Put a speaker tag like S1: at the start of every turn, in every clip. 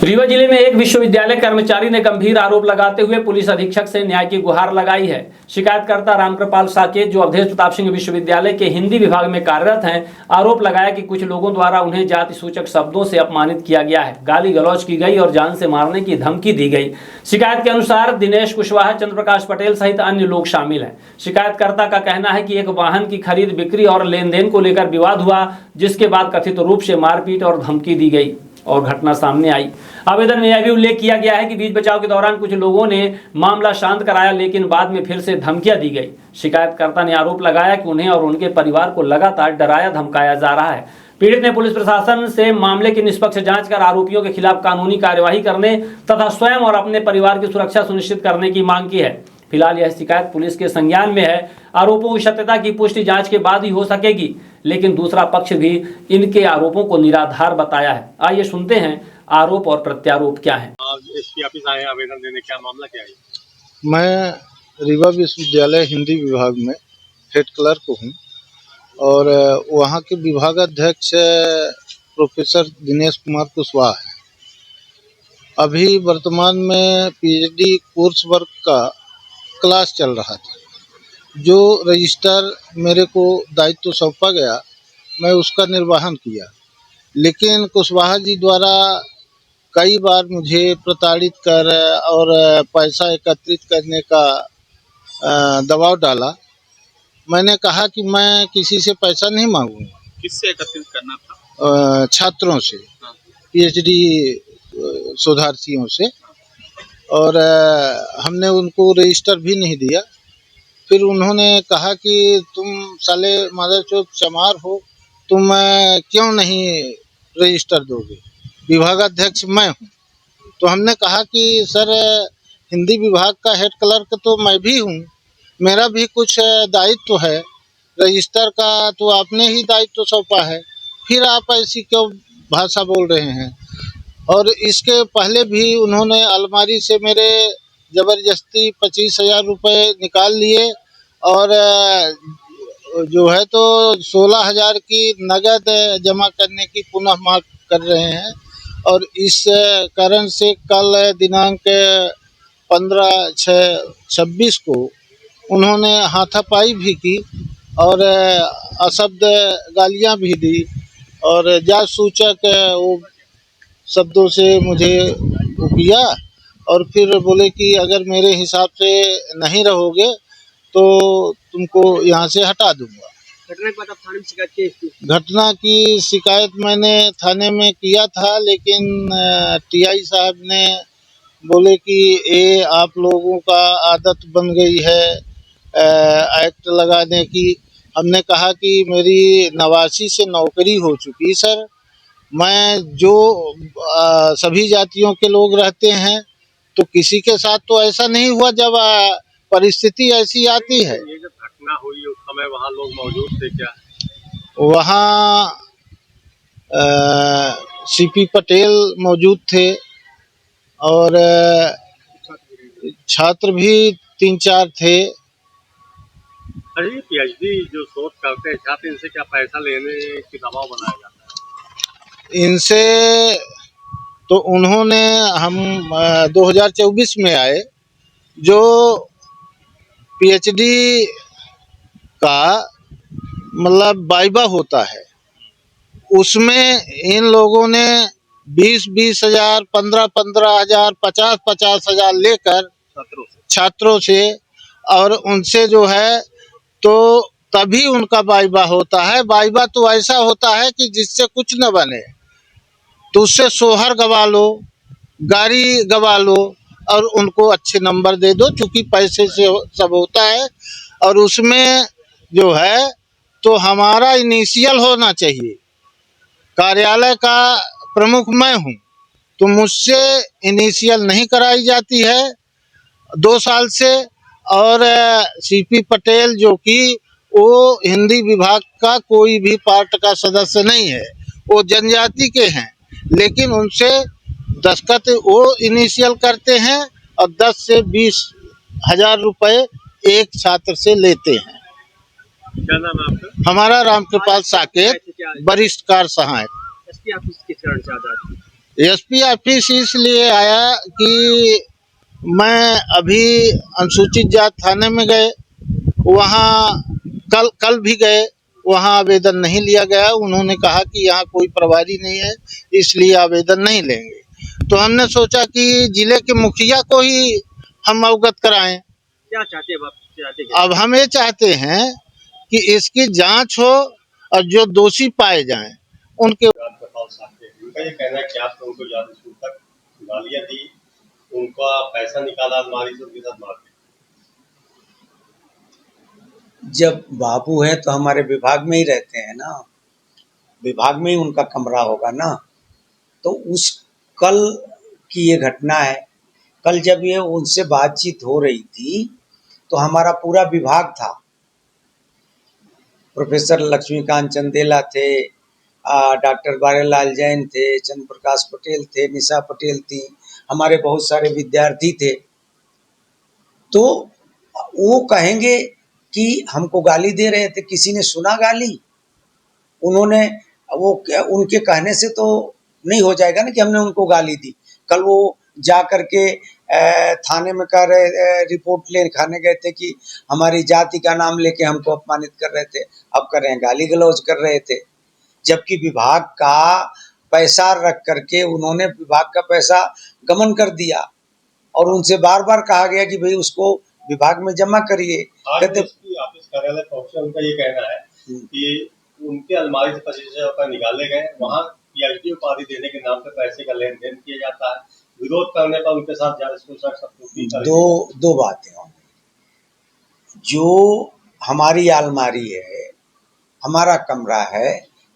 S1: रीवा जिले में एक विश्वविद्यालय कर्मचारी ने गंभीर आरोप लगाते हुए पुलिस अधीक्षक से न्याय की गुहार लगाई है। शिकायतकर्ता रामकृपाल साकेत, जो अवधेश प्रताप सिंह विश्वविद्यालय के हिंदी विभाग में कार्यरत हैं, आरोप लगाया कि कुछ लोगों द्वारा उन्हें जाति सूचक शब्दों से अपमानित किया गया है, गाली गलौज की गई और जान से मारने की धमकी दी गई। शिकायत के अनुसार दिनेश कुशवाहा, चंद्र प्रकाश पटेल सहित अन्य लोग शामिल हैं। शिकायतकर्ता का कहना है कि एक वाहन की खरीद बिक्री और लेन देन को लेकर विवाद हुआ, जिसके बाद कथित रूप से मारपीट और धमकी दी गई और घटना सामने आई। आवेदन में यह भी उल्लेख किया गया है कि बीच बचाव के दौरान कुछ लोगों ने मामला शांत कराया, लेकिन बाद में फिर से धमकियां दी गई। शिकायतकर्ता ने आरोप लगाया कि उन्हें और उनके परिवार को लगातार डराया धमकाया जा रहा है। पीड़ित ने पुलिस प्रशासन से मामले की निष्पक्ष जांच कर आरोपियों के खिलाफ कानूनी कार्यवाही करने तथा स्वयं और अपने परिवार की सुरक्षा सुनिश्चित करने की मांग की है। फिलहाल यह शिकायत पुलिस के संज्ञान में है। आरोपों की सत्यता की पुष्टि जांच के बाद ही हो सकेगी, लेकिन दूसरा पक्ष भी इनके आरोपों को निराधार बताया है। आइए सुनते हैं आरोप और प्रत्यारोप क्या है।
S2: एसपी ऑफिस आए आवेदन देने, क्या मामला क्या है?
S3: मैं रीवा विश्वविद्यालय हिंदी विभाग में हेड क्लर्क हूँ और वहाँ के विभागाध्यक्ष प्रोफेसर दिनेश कुमार कुशवाहा है। अभी वर्तमान में पीएचडी कोर्स वर्क का क्लास चल रहा था। जो रजिस्टर मेरे को दायित्व सौंपा गया, मैं उसका निर्वहन किया, लेकिन कुशवाहा जी द्वारा कई बार मुझे प्रताड़ित कर और पैसा एकत्रित करने का दबाव डाला। मैंने कहा कि मैं किसी से पैसा नहीं मांगूंगा।
S2: किससे एकत्रित करना था?
S3: छात्रों से, पीएचडी शोधार्थियों से, और हमने उनको रजिस्टर भी नहीं दिया। फिर उन्होंने कहा कि तुम साले मादरचोद चमार हो, तुम क्यों नहीं रजिस्टर दोगे? विभागाध्यक्ष मैं हूँ। तो हमने कहा कि सर, हिंदी विभाग का हेड क्लर्क तो मैं भी हूँ, मेरा भी कुछ दायित्व है। रजिस्टर का तो आपने ही दायित्व सौंपा है, फिर आप ऐसी क्यों भाषा बोल रहे हैं? और इसके पहले भी उन्होंने अलमारी से मेरे ज़बरदस्ती 25,000 रुपये निकाल लिए और जो है तो 16,000 की नगद जमा करने की पुनः मांग कर रहे हैं। और इस कारण से कल दिनांक 15/6/26 को उन्होंने हाथापाई भी की और अशब्द गालियां भी दी और जाति सूचक वो शब्दों से मुझे किया और फिर बोले कि अगर मेरे हिसाब से नहीं रहोगे तो तुमको यहाँ से हटा दूंगा।
S2: घटना के बाद आप थाने में शिकायत की?
S3: घटना की शिकायत मैंने थाने में किया था, लेकिन टीआई साहब ने बोले कि ये आप लोगों का आदत बन गई है एक्ट लगाने की। हमने कहा कि मेरी 89 से नौकरी हो चुकी सर। मैं जो सभी जातियों के लोग रहते हैं, तो किसी के साथ तो ऐसा नहीं हुआ। जब परिस्थिति ऐसी आती है।
S2: ये जब घटना हुई उस समय वहाँ लोग मौजूद थे क्या?
S3: वहाँ सीपी पटेल मौजूद थे और छात्र भी 3-4 थे।
S2: अरे पीएचडी जो शोध करते हैं छात्र, इनसे क्या पैसा लेने की दबाव बनाया जाता है?
S3: इनसे तो उन्होंने, हम 2024 में आए, जो पीएचडी का मतलब वाइवा होता है, उसमें इन लोगों ने 20-20 हज़ार, 15-15 हज़ार, 50-50 हज़ार लेकर छात्रों से और उनसे जो है तो तभी उनका वाइवा होता है। वाइवा तो ऐसा होता है कि जिससे कुछ न बने, तो उससे सोहर गवा लो, गाड़ी गवा लो और उनको अच्छे नंबर दे दो, क्योंकि पैसे से सब होता है। और उसमें जो है तो हमारा इनिशियल होना चाहिए। कार्यालय का प्रमुख मैं हूँ, तो मुझसे इनिशियल नहीं कराई जाती है 2 साल से। और सीपी पटेल, जो कि वो हिंदी विभाग का कोई भी पार्ट का सदस्य नहीं है, वो जनजाति के हैं, लेकिन उनसे दस्खत वो इनिशियल करते हैं और 10 से 20 हज़ार रुपये एक छात्र से लेते हैं।
S2: क्या नाम है आपका?
S3: हमारा रामकृपाल साकेत, वरिष्ठ कार्य सहायक।
S2: एसपी ऑफिस किस कारण से आजाद?
S3: एसपी ऑफिस इसलिए आया कि मैं अभी अनुसूचित जात थाने में गए, वहाँ कल भी गए, वहाँ आवेदन नहीं लिया गया। उन्होंने कहा कि यहाँ कोई प्रभारी नहीं है, इसलिए आवेदन नहीं लेंगे। तो हमने सोचा कि जिले के मुखिया को ही हम अवगत कराएं।
S2: क्या चाहते हैं आप? चाहते क्या?
S3: अब हम ये चाहते हैं कि इसकी जांच हो और जो दोषी पाए जाएं उनके।
S2: रामकृपाल साहब उनका ये कहना है कि आपने उनको ज्यादा स्कूल तक गालियां दी, उनका पैसा निकाला अलमारी से, उनके साथ मार दिया।
S4: जब बाबू है तो हमारे विभाग में ही रहते हैं ना, विभाग में ही उनका कमरा होगा ना। तो उस कल की ये घटना है। कल जब ये उनसे बातचीत हो रही थी तो हमारा पूरा विभाग था। प्रोफेसर लक्ष्मीकांत चंदेला थे, डॉक्टर बारेलाल जैन थे, चंद्र प्रकाश पटेल थे, निशा पटेल थी, हमारे बहुत सारे विद्यार्थी थे। तो वो कहेंगे कि हमको गाली दे रहे थे, किसी ने सुना गाली? उन्होंने वो उनके कहने से तो नहीं हो जाएगा ना कि हमने उनको गाली दी। कल वो जा करके थाने में कह रहे, रिपोर्ट ले खाने गए थे कि हमारी जाति का नाम लेके हमको अपमानित कर रहे थे। अब कर रहे हैं गाली गलौज कर रहे थे, जबकि विभाग का पैसा रख करके उन्होंने विभाग का पैसा गमन कर दिया और उनसे बार बार कहा गया कि भाई उसको विभाग में जमा करिए। कहते
S2: ऑफिस कार्यालय पहुंचे, उनका ये कहना है कि उनके अलमारी से 25,000 रुपए निकाले गए, वहाँ पीएचडी उपाधि देने के नाम पे पैसे का लेन देन किया जाता है। विरोध करने पर उनके साथ
S4: दो बातें होंगी। जो हमारी अलमारी है, हमारा कमरा है,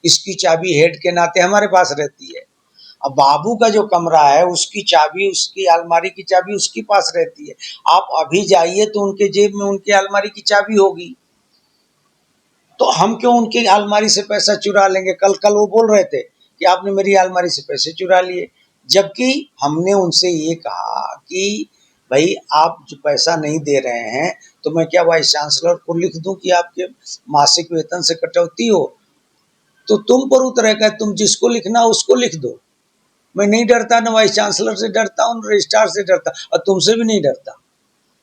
S4: इसकी चाबी हेड के नाते हमारे पास रहती है। अब बाबू का जो कमरा है उसकी चाबी, उसकी अलमारी की चाबी उसके पास रहती है। आप अभी जाइए तो उनके जेब में उनकी अलमारी की चाबी होगी। तो हम क्यों उनकी अलमारी से पैसा चुरा लेंगे? कल वो बोल रहे थे कि आपने मेरी अलमारी से पैसे चुरा लिए, जबकि हमने उनसे ये कहा कि भाई आप जो पैसा नहीं दे रहे हैं तो मैं क्या वाइस चांसलर को लिख दूं कि आपके मासिक वेतन से कटौती हो? तो तुम पर उतरेगा, तुम जिसको लिखना उसको लिख दो। मैं नहीं डरता, न वाइस चांसलर से डरता हूँ, न रजिस्ट्रार से डरता, और तुमसे भी नहीं डरता।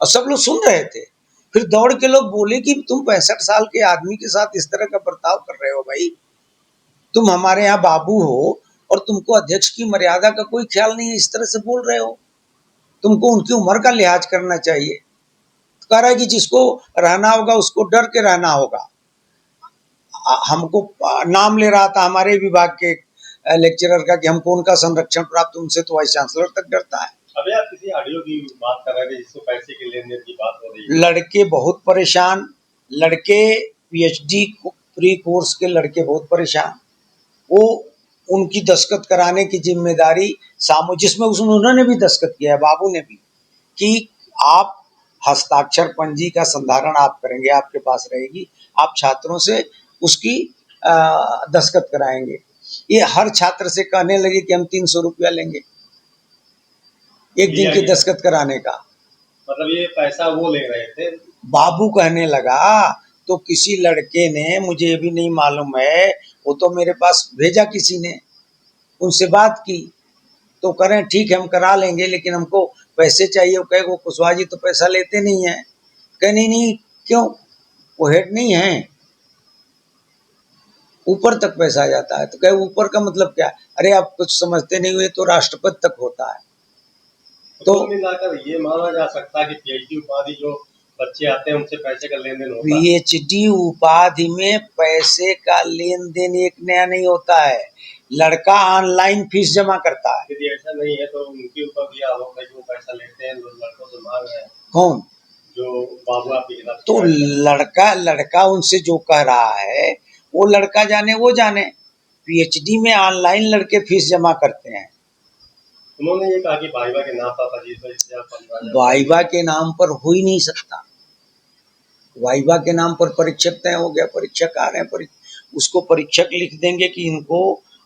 S4: और सब लोग सुन रहे थे। फिर दौड़ के लोग बोले कि तुम 65 साल के आदमी के साथ इस तरह का बर्ताव कर रहे हो। भाई तुम हमारे यहाँ बाबू हो और तुमको अध्यक्ष की मर्यादा का कोई ख्याल नहीं है, इस तरह से बोल रहे हो। तुमको उनकी उम्र का लिहाज करना चाहिए। तो कह रहा है कि जिसको रहना होगा उसको डर के रहना होगा। हमको नाम ले रहा था हमारे विभाग के लेक्चरर का कि हमको उनका संरक्षण प्राप्त, उनसे तो वाइस चांसलर तक डरता है।
S2: अभी आप किसी ऑडियो की बात कर रहे थे जिससे पैसे के लेन देन की बात हो रही है।
S4: लड़के बहुत परेशान, लड़के पीएचडी प्री कोर्स के लड़के बहुत परेशान। वो उनकी दस्तखत कराने की जिम्मेदारी जिसमें उन्होंने भी दस्तखत किया है, बाबू ने भी, कि आप हस्ताक्षर पंजी का संधारण आप करेंगे, आपके पास रहेगी, आप छात्रों से उसकी दस्तखत कराएंगे। ये हर छात्र से कहने लगे कि हम 300 रुपया लेंगे एक दिन की दस्तखत कराने का।
S2: मतलब ये पैसा वो ले रहे थे?
S4: बाबू कहने लगा। तो किसी लड़के ने, मुझे ये भी नहीं मालूम है, वो तो मेरे पास भेजा किसी ने, उनसे बात की तो कह रहे हैं ठीक है हम करा लेंगे, लेकिन हमको पैसे चाहिए। वो कहे वो कुशवाहा जी तो पैसा लेते नहीं है। कहे नहीं, क्यों? वो हेड नहीं है, ऊपर तक पैसा आ जाता है। तो कहे ऊपर का मतलब क्या? अरे आप कुछ समझते नहीं हुए, तो राष्ट्रपति तक होता है।
S2: तो मिलाकर ये माना जा सकता है कि पीएचडी उपाधि जो बच्चे आते हैं उनसे पैसे का लेन देन होता है।
S4: पीएचडी उपाधि में पैसे का लेन देन एक नया नहीं होता है। लड़का ऑनलाइन फीस जमा करता है।
S2: यदि ऐसा नहीं है तो उनके ऊपर भी आरोप है कि वो पैसा लेते हैं, लड़कों से मांग रहे हैं।
S4: कौन?
S2: जो बाबू आपके खिलाफ।
S4: तो लड़का उनसे जो कह रहा है वो लड़का जाने, वो जाने। पीएचडी में ऑनलाइन लड़के फीस जमा करते हैं।
S2: उन्होंने ये कहा कि वाइवा के नाम पर 25,000
S4: वाइवा के नाम पर हो ही नहीं सकता। वाइवा के नाम पर परीक्षक तय हो गया, परीक्षक आ रहे हैं, उसको परीक्षक लिख देंगे कि इनको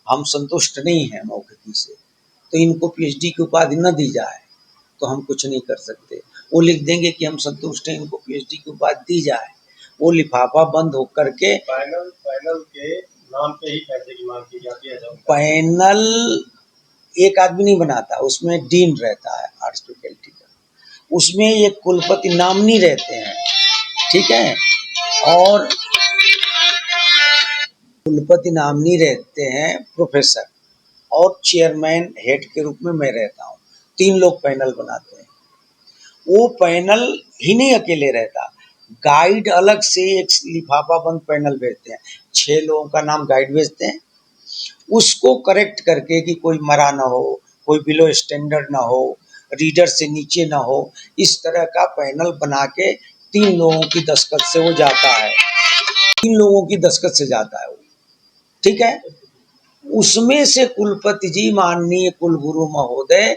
S4: हम संतुष्ट नहीं है मौखिकी से, तो इनको पीएचडी की उपाधि न दी जाए, तो हम कुछ नहीं कर सकते। वो लिख देंगे कि हम संतुष्ट हैं, इनको पीएचडी की उपाधि दी जाए। वो लिफाफा बंद होकर के
S2: पैनल के नाम पे ही पैसे की मांग की जाती है।
S4: पैनल एक आदमी नहीं बनाता, उसमें डीन रहता है आर्ट्स फैकल्टी का, उसमें एक कुलपति नामनी रहते हैं, ठीक है, और कुलपति नामनी रहते हैं प्रोफेसर, और चेयरमैन हेड के रूप में मैं रहता हूँ। 3 लोग पैनल बनाते हैं। वो पैनल ही नहीं अकेले रहता, गाइड अलग से एक लिफाफा बंद पैनल भेजते हैं, 6 लोगों का नाम गाइड भेजते हैं, उसको करेक्ट करके कि कोई मरा ना हो, कोई बिलो स्टैंडर्ड ना हो, रीडर से नीचे ना हो, इस तरह का पैनल बना के 3 लोगों की दस्तखत से वो जाता है, 3 लोगों की दस्तखत से जाता है वो, ठीक है। उसमें से कुलपति जी माननीय कुलगुरु महोदय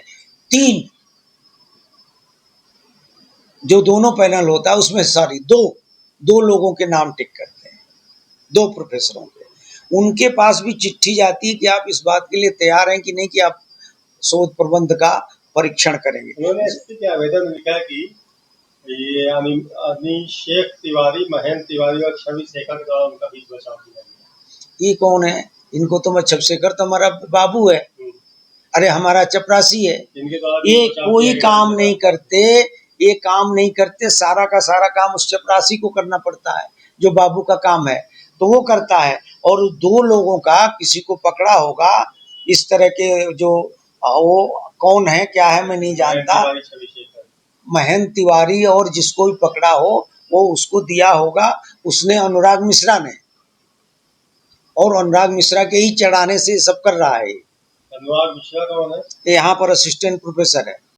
S4: 3 जो दोनों पैनल होता है उसमें सॉरी 2 लोगों के नाम टिक करते हैं, 2 प्रोफेसरों के। उनके पास भी चिट्ठी जाती है कि आप इस बात के लिए तैयार हैं कि नहीं कि आप शोध प्रबंध का परीक्षण करेंगे।
S2: उन्होंने इसके क्या आवेदन लिखा कि ये शेख तिवारी, महेंद्र तिवारी और छवि शेखर के द्वारा उनका बीच बचाव किया गया।
S4: ये कौन है? इनको तो मैं छवशेखर तो हमारा बाबू है, अरे हमारा चपरासी है,
S2: इनके द्वारा
S4: ये कोई काम नहीं करते, ये काम नहीं करते, सारा का सारा काम उस चपरासी को करना पड़ता है, जो बाबू का काम है तो वो करता है। और 2 लोगों का किसी को पकड़ा होगा इस तरह के, जो वो कौन है क्या है मैं नहीं जानता, महेंद्र तिवारी, और जिसको भी पकड़ा हो वो उसको दिया होगा उसने अनुराग मिश्रा ने, और अनुराग मिश्रा के ही चढ़ाने से सब कर रहा है।
S2: अनुराग मिश्रा कौन है?
S4: यहाँ पर असिस्टेंट प्रोफेसर है।